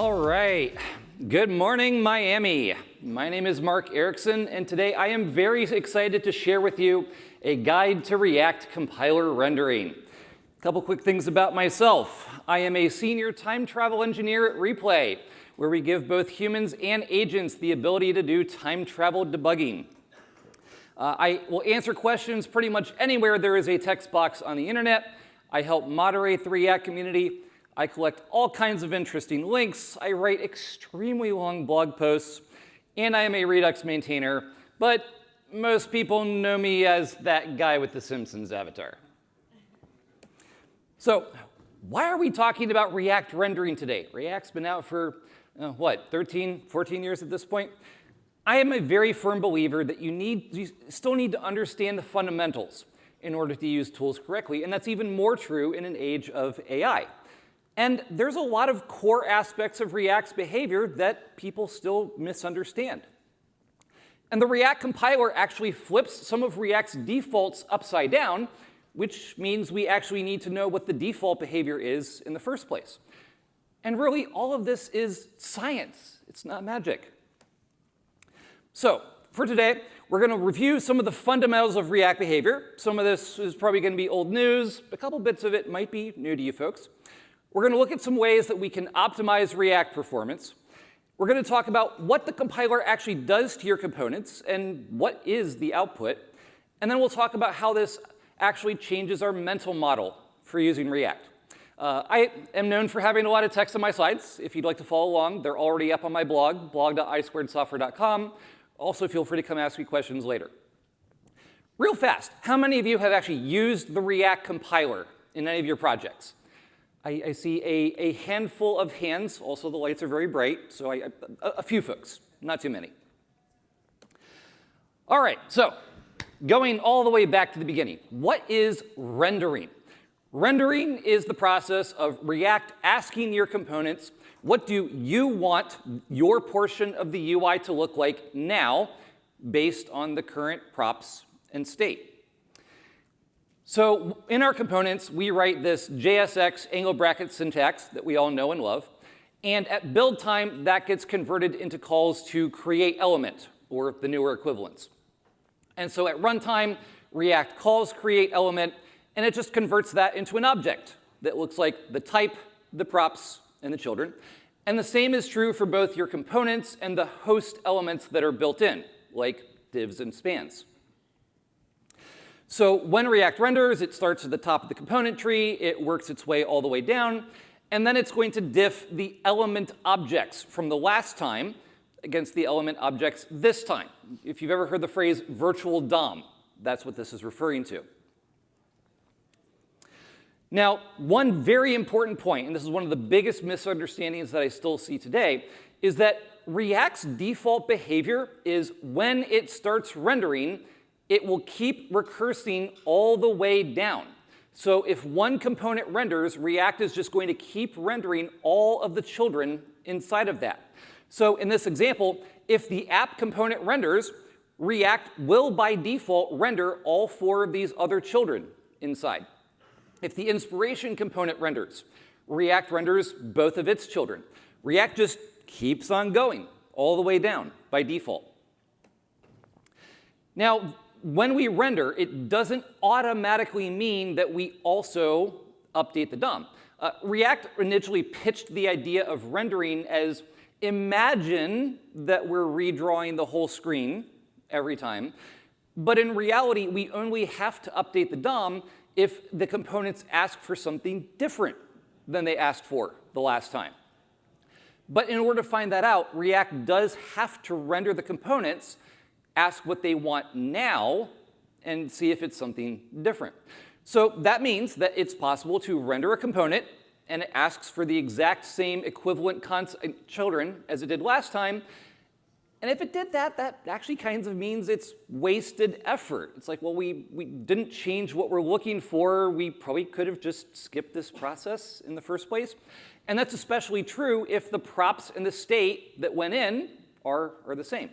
All right. Good morning, Miami. My name is Mark Erikson, and today I am very excited to share with you a guide to React compiler rendering. A couple quick things about myself. I am a senior time travel engineer at Replay, where we give both humans and agents the ability to do time travel debugging. I will answer questions pretty much anywhere there is a text box on the internet. I help moderate the React community. I collect all kinds of interesting links. I write extremely long blog posts, and I am a Redux maintainer, but most people know me as that guy with the Simpsons avatar. So why are we talking about React rendering today? React's been out for, 13, 14 years at this point? I am a very firm believer that you still need to understand the fundamentals in order to use tools correctly, and that's even more true in an age of AI. And there's a lot of core aspects of React's behavior that people still misunderstand. And the React compiler actually flips some of React's defaults upside down, which means we actually need to know what the default behavior is in the first place. And really, all of this is science. It's not magic. So for today, we're going to review some of the fundamentals of React behavior. Some of this is probably going to be old news. A couple bits of it might be new to you folks. We're going to look at some ways that we can optimize React performance. We're going to talk about what the compiler actually does to your components and what is the output. And then we'll talk about how this actually changes our mental model for using React. I am known for having a lot of text on my slides. If you'd like to follow along, they're already up on my blog, blog.isquaredsoftware.com. Also, feel free to come ask me questions later. Real fast, how many of you have actually used the React compiler in any of your projects? I see a handful of hands. Also, the lights are very bright, so a few folks, not too many. All right, so going all the way back to the beginning, what is rendering? Rendering is the process of React asking your components, what do you want your portion of the UI to look like now based on the current props and state? So in our components, we write this JSX angle bracket syntax that we all know and love. And at build time, that gets converted into calls to create element, or the newer equivalents. And so at runtime, React calls create element, and it just converts that into an object that looks like the type, the props, and the children. And the same is true for both your components and the host elements that are built in, like divs and spans. So when React renders, it starts at the top of the component tree. It works its way all the way down. And then it's going to diff the element objects from the last time against the element objects this time. If you've ever heard the phrase virtual DOM, that's what this is referring to. Now, one very important point, and this is one of the biggest misunderstandings that I still see today, is that React's default behavior is when it starts rendering, it will keep recursing all the way down. So if one component renders, React is just going to keep rendering all of the children inside of that. So in this example, if the app component renders, React will by default render all 4 of these other children inside. If the inspiration component renders, React renders both of its children. React just keeps on going all the way down by default. Now, when we render, it doesn't automatically mean that we also update the DOM. React initially pitched the idea of rendering as imagine that we're redrawing the whole screen every time. But in reality, we only have to update the DOM if the components ask for something different than they asked for the last time. But in order to find that out, React does have to render the components, ask what they want now, and see if it's something different. So that means that it's possible to render a component, and it asks for the exact same equivalent children as it did last time. And if it did that, that actually kind of means it's wasted effort. It's like, well, we didn't change what we're looking for. We probably could have just skipped this process in the first place. And that's especially true if the props and the state that went in are the same.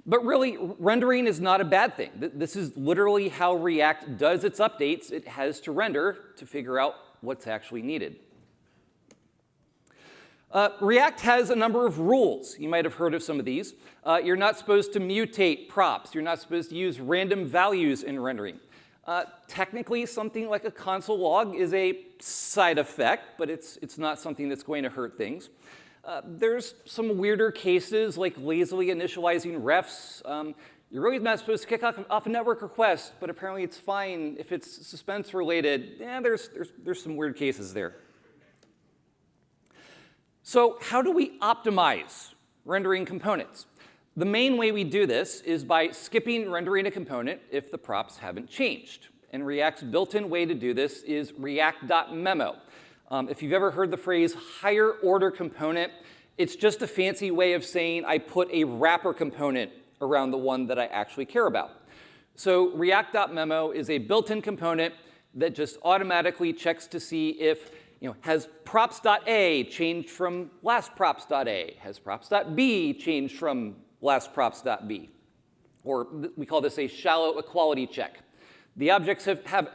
But really, rendering is not a bad thing. This is literally how React does its updates. It has to render to figure out what's actually needed. React has a number of rules. You might have heard of some of these. You're not supposed to mutate props. You're not supposed to use random values in rendering. Technically, something like a console log is a side effect, but it's not something that's going to hurt things. There's some weirder cases like lazily initializing refs. You're really not supposed to kick off a network request, but apparently it's fine if it's suspense related. Yeah, there's some weird cases there. So how do we optimize rendering components? The main way we do this is by skipping rendering a component if the props haven't changed. And React's built-in way to do this is react.memo. If you've ever heard the phrase higher order component, it's just a fancy way of saying I put a wrapper component around the one that I actually care about. So react.memo is a built-in component that just automatically checks to see if has props.a changed from last props.a? Has props.b changed from last props.b? Or we call this a shallow equality check. The objects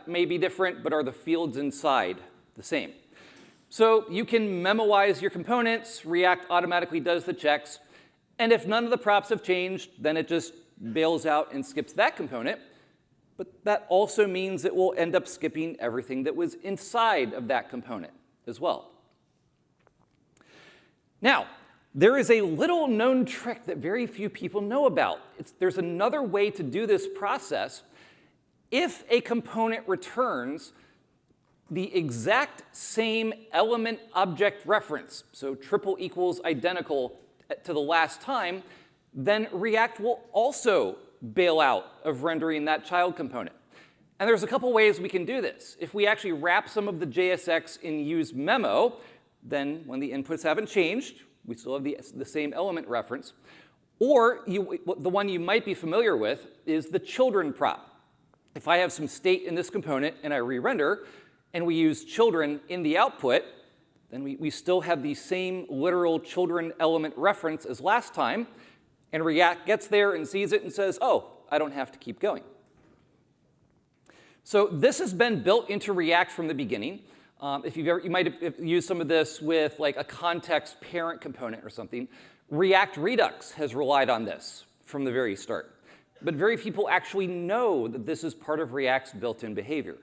may be different, but are the fields inside the same? So you can memoize your components. React automatically does the checks. And if none of the props have changed, then it just bails out and skips that component. But that also means it will end up skipping everything that was inside of that component as well. Now, there is a little known trick that very few people know about. There's another way to do this process. If a component returns the exact same element object reference, so triple equals identical to the last time, then React will also bail out of rendering that child component. And there's a couple ways we can do this. If we actually wrap some of the JSX in use memo, then when the inputs haven't changed, we still have the same element reference. Or the one you might be familiar with is the children prop. If I have some state in this component and I re-render, and we use children in the output, then we still have the same literal children element reference as last time, and React gets there and sees it and says, oh, I don't have to keep going. So this has been built into React from the beginning. You might have used some of this with like a context parent component or something. React Redux has relied on this from the very start. But very few people actually know that this is part of React's built-in behavior.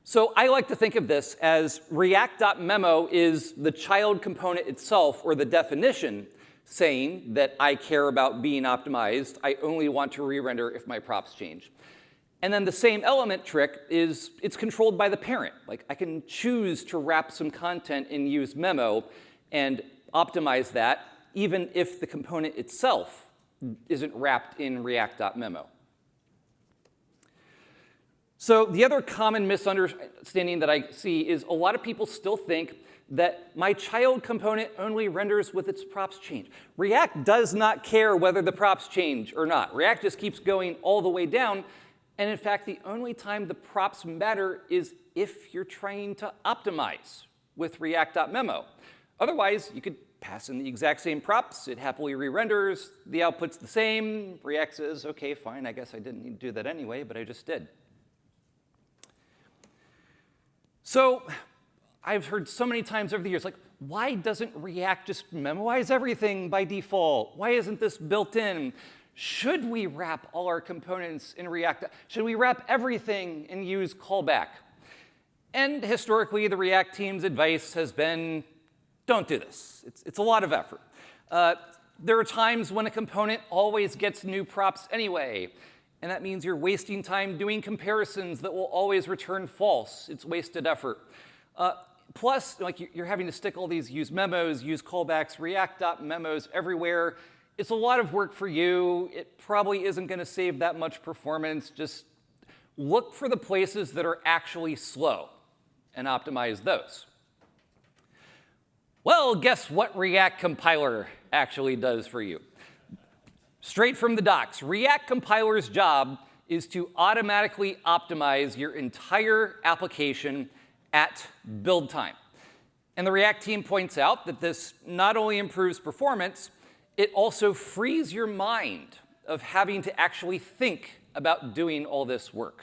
So I like to think of this as react.memo is the child component itself, or the definition, saying that I care about being optimized. I only want to re-render if my props change. And then the same element trick is it's controlled by the parent. Like I can choose to wrap some content in use memo and optimize that, even if the component itself isn't wrapped in react.memo. So the other common misunderstanding that I see is a lot of people still think that my child component only renders with its props changed. React does not care whether the props change or not. React just keeps going all the way down. And in fact, the only time the props matter is if you're trying to optimize with react.memo. Otherwise, you could pass in the exact same props. It happily re-renders. The output's the same. React says, OK, fine. I guess I didn't need to do that anyway, but I just did. So I've heard so many times over the years, like, why doesn't React just memoize everything by default? Why isn't this built in? Should we wrap all our components in React? Should we wrap everything and use callback? And historically, the React team's advice has been, don't do this. It's a lot of effort. There are times when a component always gets new props anyway. And that means you're wasting time doing comparisons that will always return false. It's wasted effort. Plus, like you're having to stick all these use memos, use callbacks, react.memos everywhere. It's a lot of work for you. It probably isn't going to save that much performance. Just look for the places that are actually slow and optimize those. Well, guess what React compiler actually does for you? Straight from the docs, React compiler's job is to automatically optimize your entire application at build time. And the React team points out that this not only improves performance, it also frees your mind of having to actually think about doing all this work.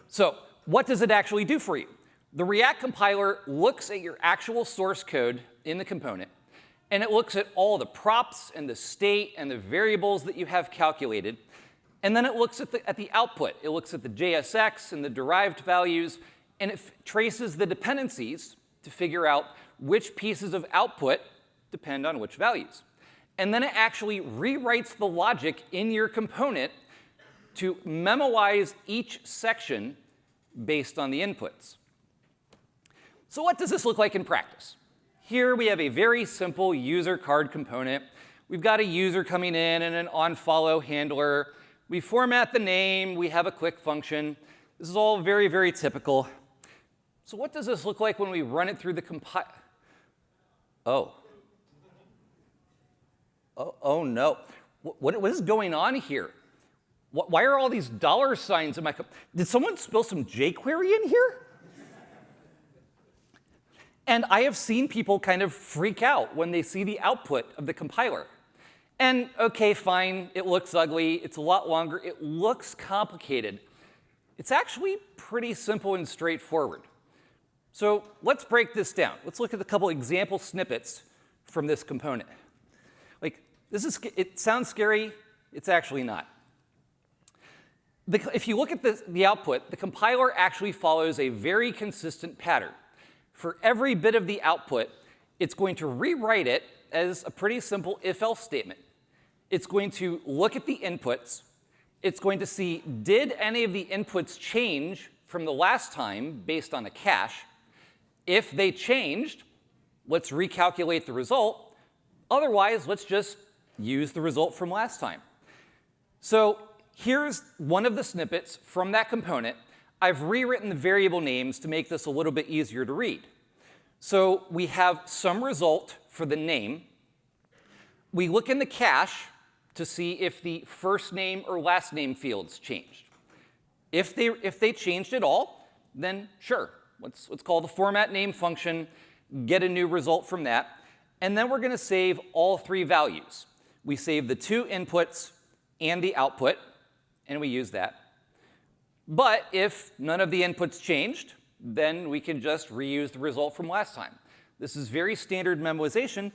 So what does it actually do for you? The React compiler looks at your actual source code in the component, and it looks at all the props and the state and the variables that you have calculated, and then it looks at the output. It looks at the JSX and the derived values, and it traces the dependencies to figure out which pieces of output depend on which values. And then it actually rewrites the logic in your component to memoize each section based on the inputs. So what does this look like in practice? Here we have a very simple user card component. We've got a user coming in and an onFollow handler. We format the name. We have a click function. This is all very, very typical. So what does this look like when we run it through the compile? Oh no. What is going on here? Why are all these dollar signs in my Did someone spill some jQuery in here? And I have seen people kind of freak out when they see the output of the compiler. And OK, fine, it looks ugly. It's a lot longer. It looks complicated. It's actually pretty simple and straightforward. So let's break this down. Let's look at a couple example snippets from this component. It sounds scary. It's actually not. If you look at the output, the compiler actually follows a very consistent pattern. For every bit of the output, it's going to rewrite it as a pretty simple if-else statement. It's going to look at the inputs. It's going to see, did any of the inputs change from the last time based on the cache? If they changed, let's recalculate the result. Otherwise, let's just use the result from last time. So here's one of the snippets from that component. I've rewritten the variable names to make this a little bit easier to read. So we have some result for the name. We look in the cache to see if the first name or last name fields changed. If they changed at all, then sure, let's call the format name function, get a new result from that, and then we're going to save all three values. We save the two inputs and the output, and we use that. But if none of the inputs changed, then we can just reuse the result from last time. This is very standard memoization.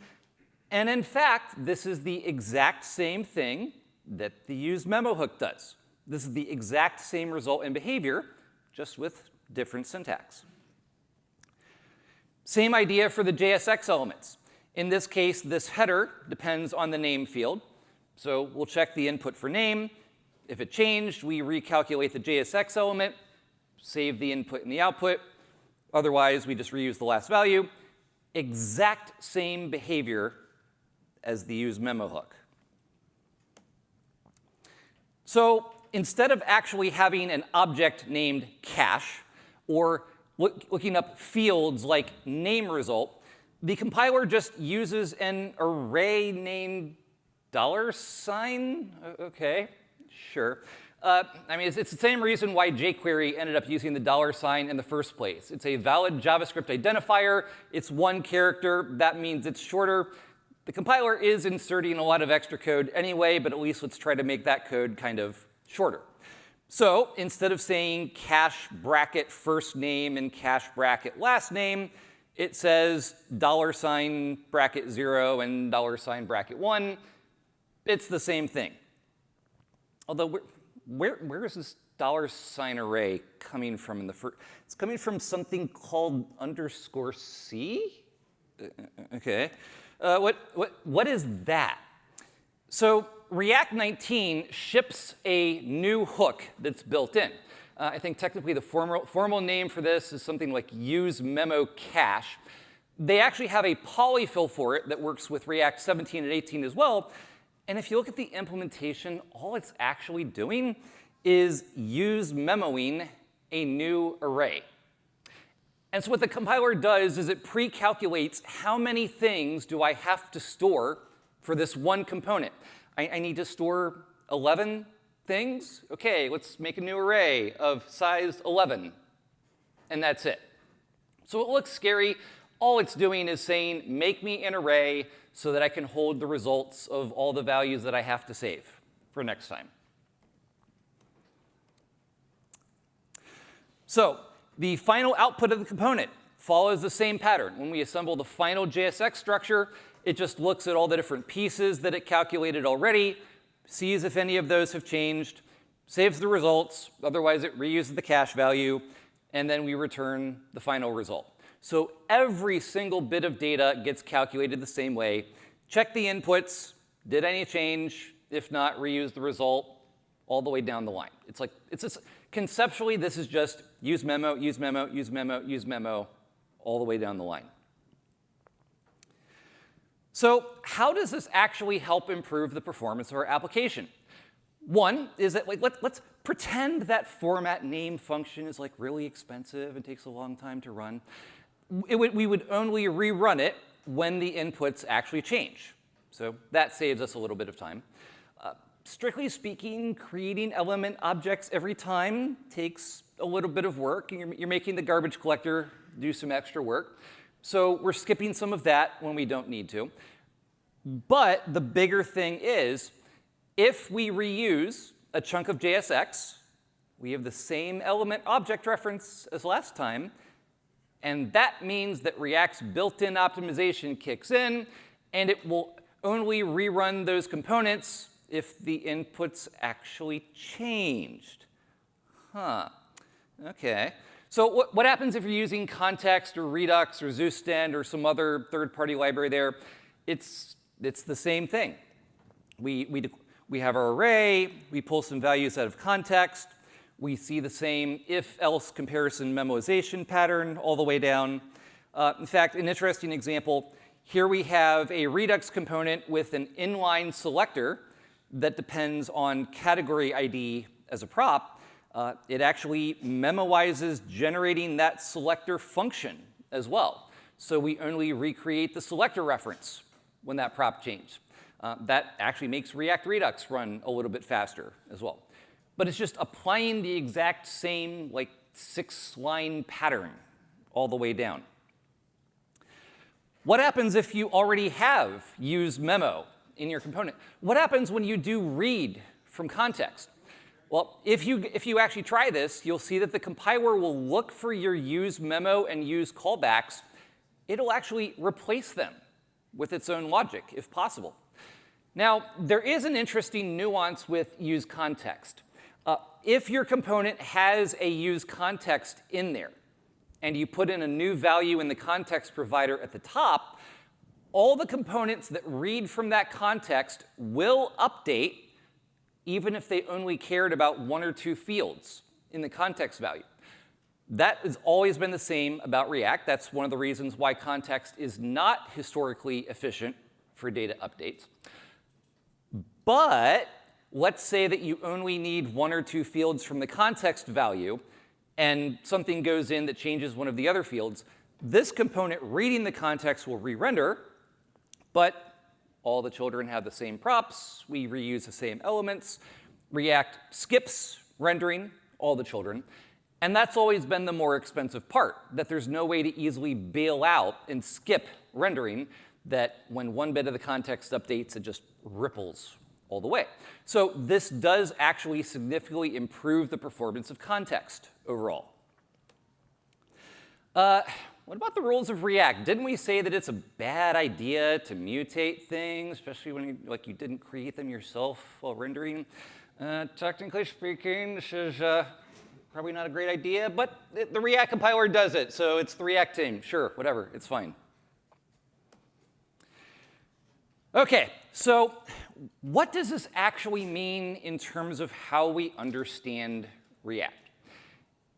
And in fact, this is the exact same thing that the useMemoHook does. This is the exact same result and behavior, just with different syntax. Same idea for the JSX elements. In this case, this header depends on the name field. So we'll check the input for name. If it changed, we recalculate the JSX element, save the input and the output. Otherwise, we just reuse the last value. Exact same behavior as the useMemoHook. So instead of actually having an object named cache or looking up fields like name result, the compiler just uses an array named $sign. OK, sure. I mean, it's the same reason why jQuery ended up using the $sign in the first place. It's a valid JavaScript identifier. It's one character. That means it's shorter. The compiler is inserting a lot of extra code anyway, but at least let's try to make that code kind of shorter. So instead of saying cache bracket first name and cache bracket last name, it says $sign bracket 0 and $sign bracket 1. It's the same thing. Although, where is this $sign array coming from in the first? It's coming from something called _C? OK. What is that? So React 19 ships a new hook that's built in. I think technically the formal name for this is something like useMemoCache. They actually have a polyfill for it that works with React 17 and 18 as well. And if you look at the implementation, all it's actually doing is useMemoing a new array. And so what the compiler does is it pre-calculates how many things do I have to store for this one component. I need to store 11 things. OK, let's make a new array of size 11. And that's it. So it looks scary. All it's doing is saying, make me an array so that I can hold the results of all the values that I have to save for next time. So The final output of the component follows the same pattern. When we assemble the final JSX structure, it just looks at all the different pieces that it calculated already, sees if any of those have changed, saves the results, otherwise it reuses the cache value, and then we return the final result. So every single bit of data gets calculated the same way. Check the inputs, did any change? If not, reuse the result all the way down the line. Conceptually, this is just use memo, use memo, use memo, use memo, all the way down the line. So how does this actually help improve the performance of our application? One is that let's pretend that format name function is really expensive and takes a long time to run. We would only rerun it when the inputs actually change. So that saves us a little bit of time. Strictly speaking, creating element objects every time takes a little bit of work. You're making the garbage collector do some extra work. So we're skipping some of that when we don't need to. But the bigger thing is, if we reuse a chunk of JSX, we have the same element object reference as last time, and that means that React's built-in optimization kicks in, and it will only rerun those components if the inputs actually changed. OK. So what happens if you're using context or Redux or Zoostend or some other third-party library there? It's the same thing. We have our array. We pull some values out of context. We see the same if-else comparison memoization pattern all the way down. In fact, an interesting example, here we have a Redux component with an inline selector that depends on category ID as a prop. It actually memoizes generating that selector function as well. So we only recreate the selector reference when that prop changed. That actually makes React Redux run a little bit faster as well. But it's just applying the exact same 6-line pattern all the way down. What happens if you already have use memo in your component? What happens when you do read from context? Well, if you actually try this, you'll see that the compiler will look for your use memo and use callbacks. It'll actually replace them with its own logic, if possible. Now, there is an interesting nuance with use context. If your component has a use context in there, and you put in a new value in the context provider at the top, all the components that read from that context will update, even if they only cared about 1 or 2 fields in the context value. That has always been the same about React. That's one of the reasons why context is not historically efficient for data updates. But let's say that you only need 1 or 2 fields from the context value, and something goes in that changes one of the other fields. This component reading the context will re-render, but all the children have the same props. We reuse the same elements. React skips rendering all the children. And that's always been the more expensive part, that there's no way to easily bail out and skip rendering, that when one bit of the context updates, it just ripples all the way. So this does actually significantly improve the performance of context overall. What about the rules of React? Didn't we say that it's a bad idea to mutate things, especially when you didn't create them yourself while rendering? Technically speaking, this is probably not a great idea, but the React compiler does it, so it's the React team. Sure, whatever, it's fine. OK, so what does this actually mean in terms of how we understand React?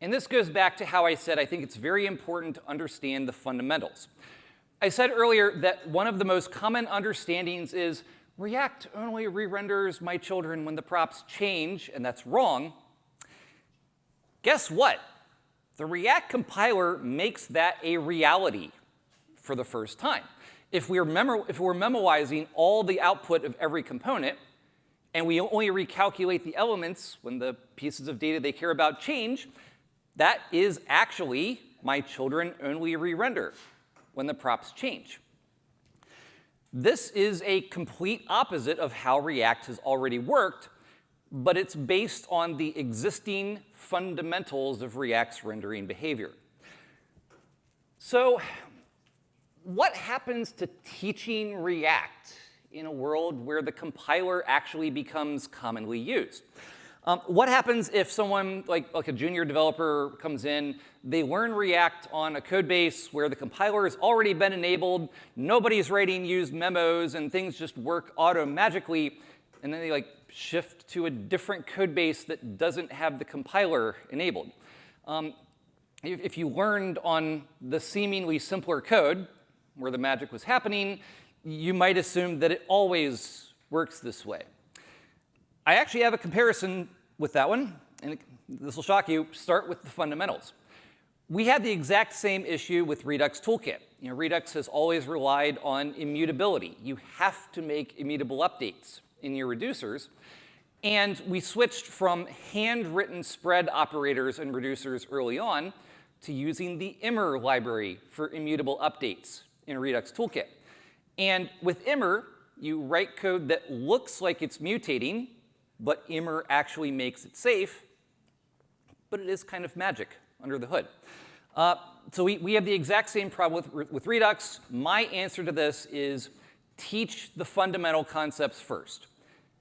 And this goes back to how I said I think it's very important to understand the fundamentals. I said earlier that one of the most common understandings is React only re-renders my children when the props change, and that's wrong. Guess what? The React compiler makes that a reality for the first time. If we're memoizing all the output of every component, and we only recalculate the elements when the pieces of data they care about change, that is actually my children only re-render when the props change. This is a complete opposite of how React has already worked, but it's based on the existing fundamentals of React's rendering behavior. So what happens to teaching React in a world where the compiler actually becomes commonly used? What happens if someone, like a junior developer comes in, they learn React on a code base where the compiler has already been enabled, nobody's writing used memos, and things just work auto-magically, and then they shift to a different code base that doesn't have the compiler enabled? If you learned on the seemingly simpler code where the magic was happening, you might assume that it always works this way. I actually have a comparison with that one, and this will shock you. Start with the fundamentals. We had the exact same issue with Redux Toolkit. Redux has always relied on immutability. You have to make immutable updates in your reducers. And we switched from handwritten spread operators and reducers early on to using the immer library for immutable updates in Redux Toolkit. And with immer, you write code that looks like it's mutating, but immer actually makes it safe, but it is kind of magic under the hood. So we have the exact same problem with Redux. My answer to this is teach the fundamental concepts first.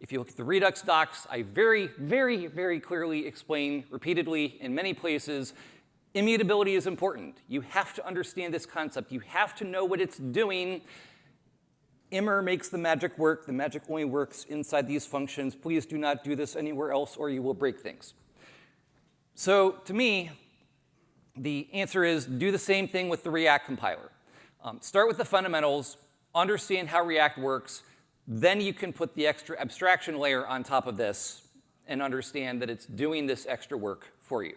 If you look at the Redux docs, I very, very, very clearly explain repeatedly in many places, immutability is important. You have to understand this concept. You have to know what it's doing. Immer makes the magic work. The magic only works inside these functions. Please do not do this anywhere else or you will break things. So to me, the answer is do the same thing with the React compiler. Start with the fundamentals, understand how React works, then you can put the extra abstraction layer on top of this and understand that it's doing this extra work for you.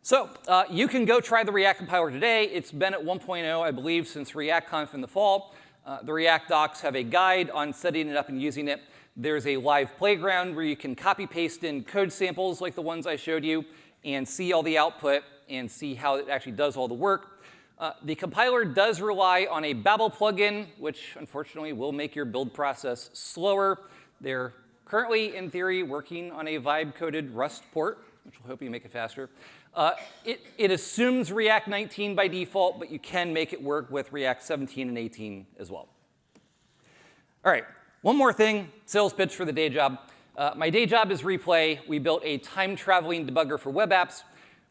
So you can go try the React compiler today. It's been at 1.0, I believe, since ReactConf in the fall. The React docs have a guide on setting it up and using it. There's a live playground where you can copy-paste in code samples like the ones I showed you and see all the output and see how it actually does all the work. The compiler does rely on a Babel plugin, which unfortunately will make your build process slower. They're currently, in theory, working on a vibe-coded Rust port, which will hope you make it faster. It assumes React 19 by default, but you can make it work with React 17 and 18 as well. All right, one more thing, sales pitch for the day job. My day job is Replay. We built a time-traveling debugger for web apps.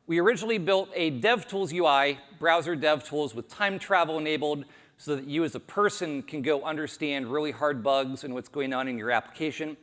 We originally built a DevTools UI, browser DevTools with time travel enabled so that you as a person can go understand really hard bugs and what's going on in your application.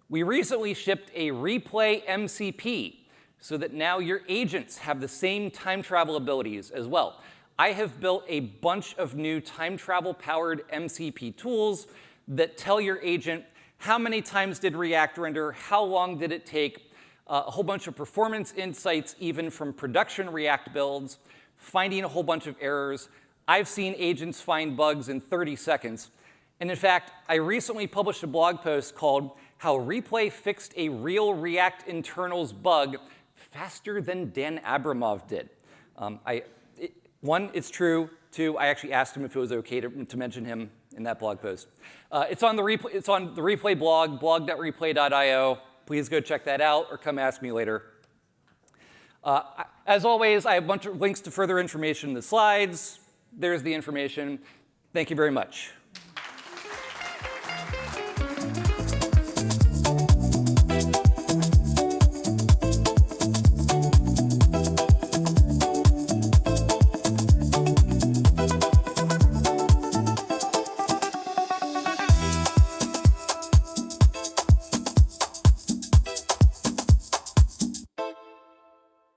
We recently shipped a Replay MCP so that now your agents have the same time travel abilities as well. I have built a bunch of new time travel powered MCP tools that tell your agent how many times did React render, how long did it take, a whole bunch of performance insights even from production React builds, finding a whole bunch of errors. I've seen agents find bugs in 30 seconds. And in fact, I recently published a blog post called How Replay Fixed a Real React Internals Bug Faster Than Dan Abramov Did. One, it's true. Two, I actually asked him if it was OK to mention him in that blog post. It's on the Replay blog, blog.replay.io. Please go check that out or come ask me later. As always, I have a bunch of links to further information in the slides. There's the information. Thank you very much.